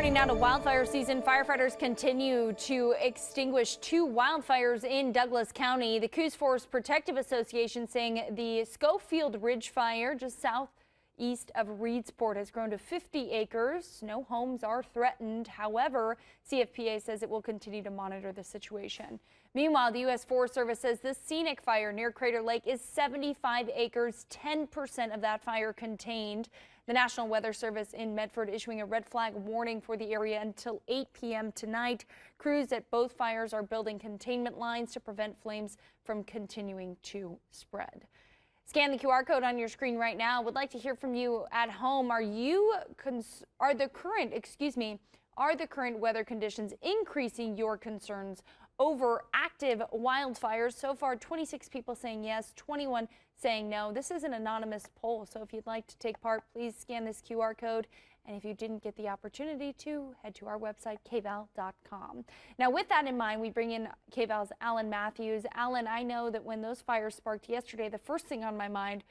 Turning now to wildfire season, firefighters continue to extinguish 2 wildfires in Douglas County. The Coos Forest Protective Association saying the Schofield Ridge fire just southeast of Reedsport has grown to 50 acres. No homes are threatened. However, CFPA says it will continue to monitor the situation. Meanwhile, the U.S. Forest Service says the scenic fire near Crater Lake is 75 acres, 10% of that fire contained. The National Weather Service in Medford issuing a red flag warning for the area until 8 p.m. tonight. Crews at both fires are building containment lines to prevent flames from continuing to spread. Scan the QR code on your screen right now. Would like to hear from you at home. Are the current weather conditions increasing your concerns over active wildfires? So far, 26 people saying yes, 21 saying no. This is an anonymous poll, so if you'd like to take part, please scan this QR code. And if you didn't get the opportunity to, head to our website, kval.com. Now, with that in mind, we bring in KVAL's Alan Matthews. Alan, I know that when those fires sparked yesterday, the first thing on my mind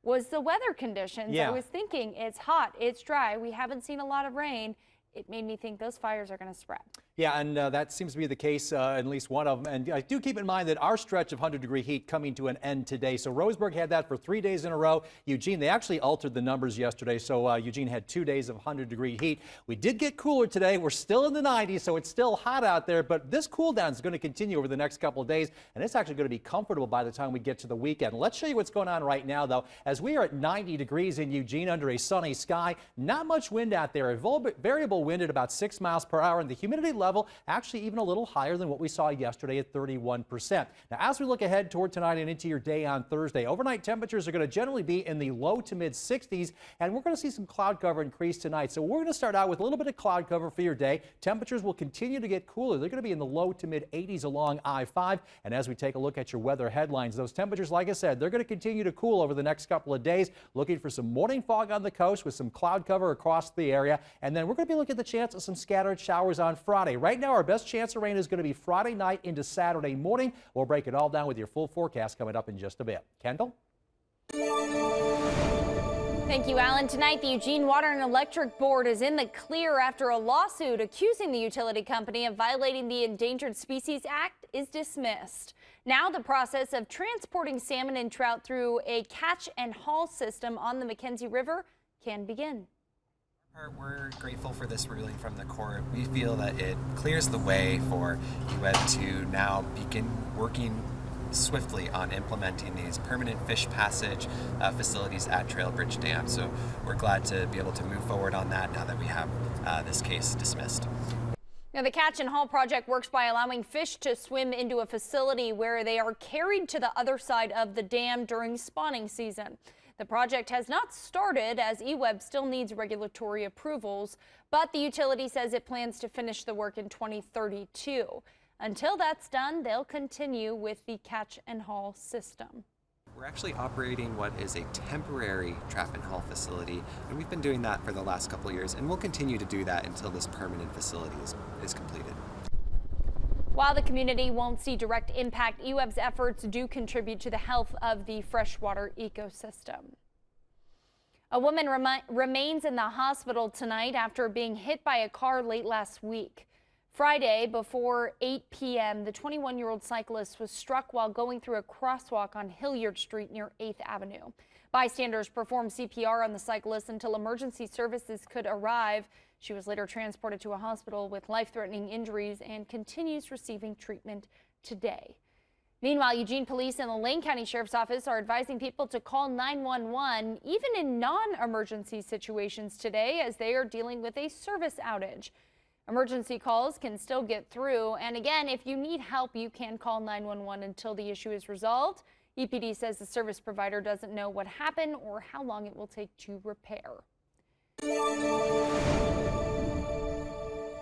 was the weather conditions. Yeah. I was thinking it's hot, it's dry, we haven't seen a lot of rain. It made me think those fires are going to spread. Yeah, and that seems to be the case, at least one of them. And I do keep in mind that our stretch of 100-degree heat coming to an end today. So Roseburg had that for 3 days in a row. Eugene, they actually altered the numbers yesterday. So Eugene had 2 days of 100-degree heat. We did get cooler today. We're still in the 90s, so it's still hot out there. But this cool down is going to continue over the next couple of days. And it's actually going to be comfortable by the time we get to the weekend. Let's show you what's going on right now, though. As we are at 90 degrees in Eugene under a sunny sky, not much wind out there. A variable wind at about 6 miles per hour. And the humidity level actually even a little higher than what we saw yesterday at 31%. Now, as we look ahead toward tonight and into your day on Thursday, overnight temperatures are going to generally be in the low to mid 60s, and we're going to see some cloud cover increase tonight. So we're going to start out with a little bit of cloud cover for your day. Temperatures will continue to get cooler. They're going to be in the low to mid 80s along I-5. And as we take a look at your weather headlines, those temperatures, like I said, they're going to continue to cool over the next couple of days. Looking for some morning fog on the coast with some cloud cover across the area. And then we're going to be looking at the chance of some scattered showers on Friday. Right now, our best chance of rain is going to be Friday night into Saturday morning. We'll break it all down with your full forecast coming up in just a bit. Kendall? Thank you, Alan. Tonight, the Eugene Water and Electric Board is in the clear after a lawsuit accusing the utility company of violating the Endangered Species Act is dismissed. Now the process of transporting salmon and trout through a catch and haul system on the McKenzie River can begin. We're grateful for this ruling from the court. We feel that it clears the way for EWEB to now begin working swiftly on implementing these permanent fish passage facilities at Trailbridge Dam. So we're glad to be able to move forward on that now that we have this case dismissed. Now, the catch and haul project works by allowing fish to swim into a facility where they are carried to the other side of the dam during spawning season. The project has not started as EWEB still needs regulatory approvals, but the utility says it plans to finish the work in 2032. Until that's done, they'll continue with the catch and haul system. We're actually operating what is a temporary trap and haul facility, and we've been doing that for the last couple of years, and we'll continue to do that until this permanent facility is completed. While the community won't see direct impact, EWEB's efforts do contribute to the health of the freshwater ecosystem. A woman remains in the hospital tonight after being hit by a car late last week. Friday, before 8 p.m., the 21-year-old cyclist was struck while going through a crosswalk on Hilliard Street near 8th Avenue. Bystanders performed CPR on the cyclist until emergency services could arrive. She was later transported to a hospital with life-threatening injuries and continues receiving treatment today. Meanwhile, Eugene Police and the Lane County Sheriff's Office are advising people to call 911 even in non-emergency situations today as they are dealing with a service outage. Emergency calls can still get through, and again, if you need help, you can call 911 until the issue is resolved. EPD says the service provider doesn't know what happened or how long it will take to repair.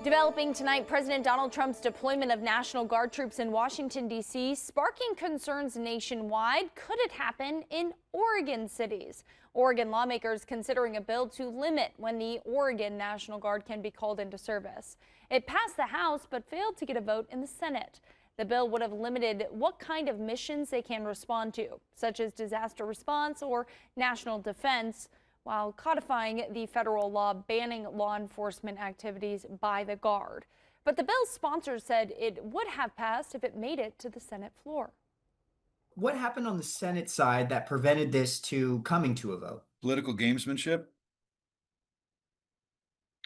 Developing tonight, President Donald Trump's deployment of National Guard troops in Washington, D.C., sparking concerns nationwide. Could it happen in Oregon cities? Oregon lawmakers considering a bill to limit when the Oregon National Guard can be called into service. It passed the House but failed to get a vote in the Senate. The bill would have limited what kind of missions they can respond to, such as disaster response or national defense. while codifying the federal law banning law enforcement activities by the Guard. But the bill's sponsors said it would have passed if it made it to the Senate floor. What happened on the Senate side that prevented this to coming to a vote? Political gamesmanship.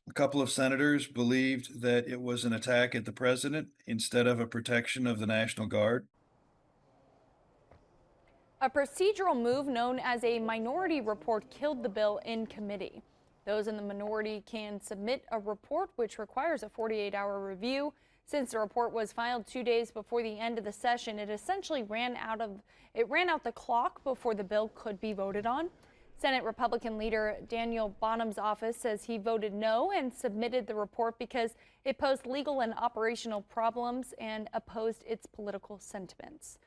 A couple of senators believed that it was an attack at the president instead of a protection of the National Guard. A procedural move known as a minority report killed the bill in committee. Those in the minority can submit a report which requires a 48-hour review. Since the report was filed 2 days before the end of the session, it essentially ran out the clock before the bill could be voted on. Senate Republican leader Daniel Bonham's office says he voted no and submitted the report because it posed legal and operational problems and opposed its political sentiments.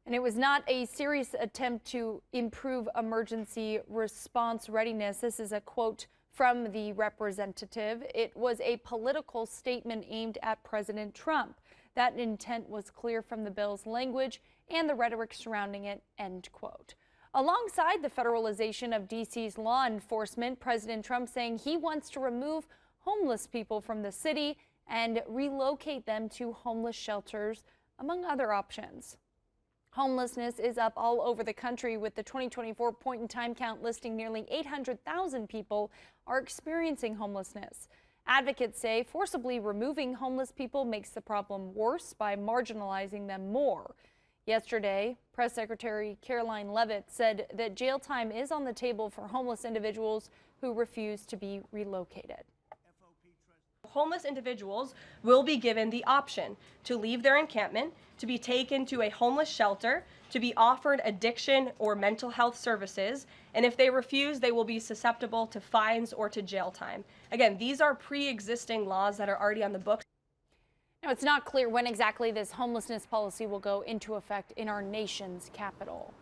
And it was not a serious attempt to improve emergency response readiness. This is a quote from the representative. It was a political statement aimed at President Trump. That intent was clear from the bill's language and the rhetoric surrounding it, end quote. Alongside the federalization of D.C.'s law enforcement, President Trump saying he wants to remove homeless people from the city and relocate them to homeless shelters, among other options. Homelessness is up all over the country, with the 2024 point-in-time count listing nearly 800,000 people are experiencing homelessness. Advocates say forcibly removing homeless people makes the problem worse by marginalizing them more. Yesterday, Press Secretary Caroline Leavitt said that jail time is on the table for homeless individuals who refuse to be relocated. Homeless individuals will be given the option to leave their encampment, to be taken to a homeless shelter, to be offered addiction or mental health services, and if they refuse, they will be susceptible to fines or to jail time. Again, these are pre-existing laws that are already on the books. Now, it's not clear when exactly this homelessness policy will go into effect in our nation's capital.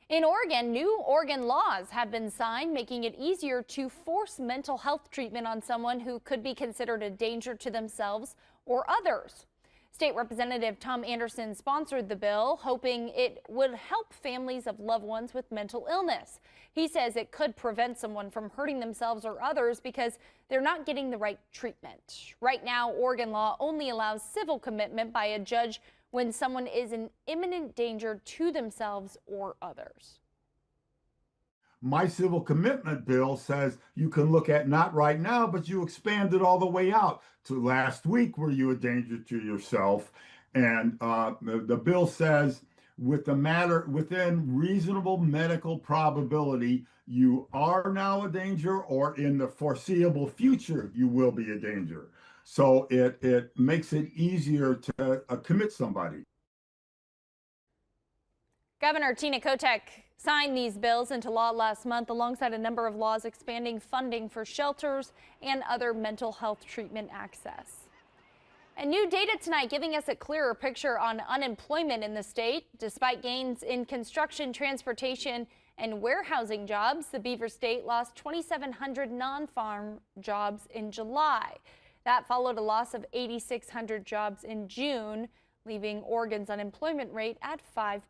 In Oregon, new Oregon laws have been signed, making it easier to force mental health treatment on someone who could be considered a danger to themselves or others. State Representative Tom Anderson sponsored the bill, hoping it would help families of loved ones with mental illness. He says it could prevent someone from hurting themselves or others because they're not getting the right treatment. Right now, Oregon law only allows civil commitment by a judge when someone is in imminent danger to themselves or others. My civil commitment bill says you can look at not right now, but you expand it all the way out to last week, were you a danger to yourself? And the bill says with the matter within reasonable medical probability, you are now a danger, or in the foreseeable future, you will be a danger. So it makes it easier to commit somebody. Governor Tina Kotek signed these bills into law last month alongside a number of laws expanding funding for shelters and other mental health treatment access. And new data tonight giving us a clearer picture on unemployment in the state. Despite gains in construction, transportation, and warehousing jobs, the Beaver State lost 2,700 non-farm jobs in July. That followed a loss of 8,600 jobs in June, leaving Oregon's unemployment rate at 5%.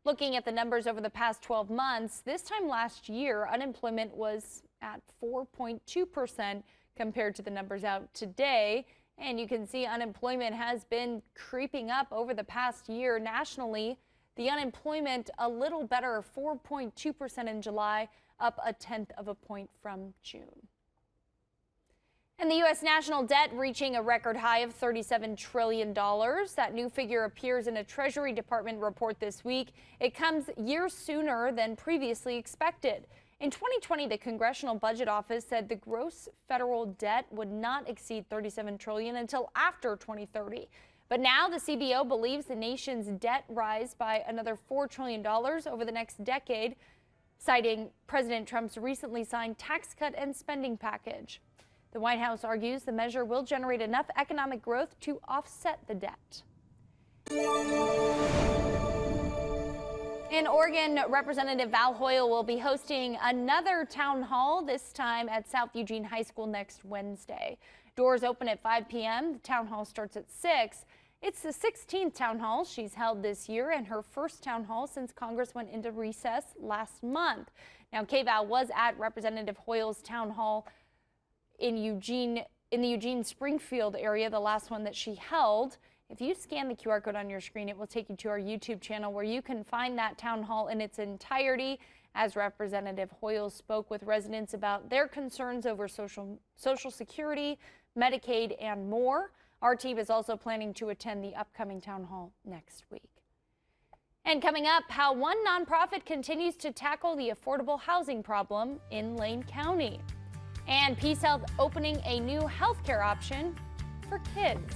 Looking at the numbers over the past 12 months, this time last year, unemployment was at 4.2% compared to the numbers out today. And you can see unemployment has been creeping up over the past year nationally. The unemployment a little better, 4.2% in July, up 1/10 of a point from June. And the U.S. national debt reaching a record high of $37 trillion. That new figure appears in a Treasury Department report this week. It comes years sooner than previously expected. In 2020, the Congressional Budget Office said the gross federal debt would not exceed $37 trillion until after 2030. But now the CBO believes the nation's debt rise by another $4 trillion over the next decade, citing President Trump's recently signed tax cut and spending package. The White House argues the measure will generate enough economic growth to offset the debt. In Oregon, Representative Val Hoyle will be hosting another town hall, this time at South Eugene High School next Wednesday. Doors open at 5 p.m. The town hall starts at 6. It's the 16th town hall she's held this year and her first town hall since Congress went into recess last month. Now, KVAL was at Representative Hoyle's town hall in the Eugene Springfield area, the last one that she held. If you scan the QR code on your screen, it will take you to our YouTube channel where you can find that town hall in its entirety as Representative Hoyle spoke with residents about their concerns over Social Security, Medicaid, and more. Our team is also planning to attend the upcoming town hall next week. And coming up, how one nonprofit continues to tackle the affordable housing problem in Lane County. And Peace Health opening a new healthcare option for kids.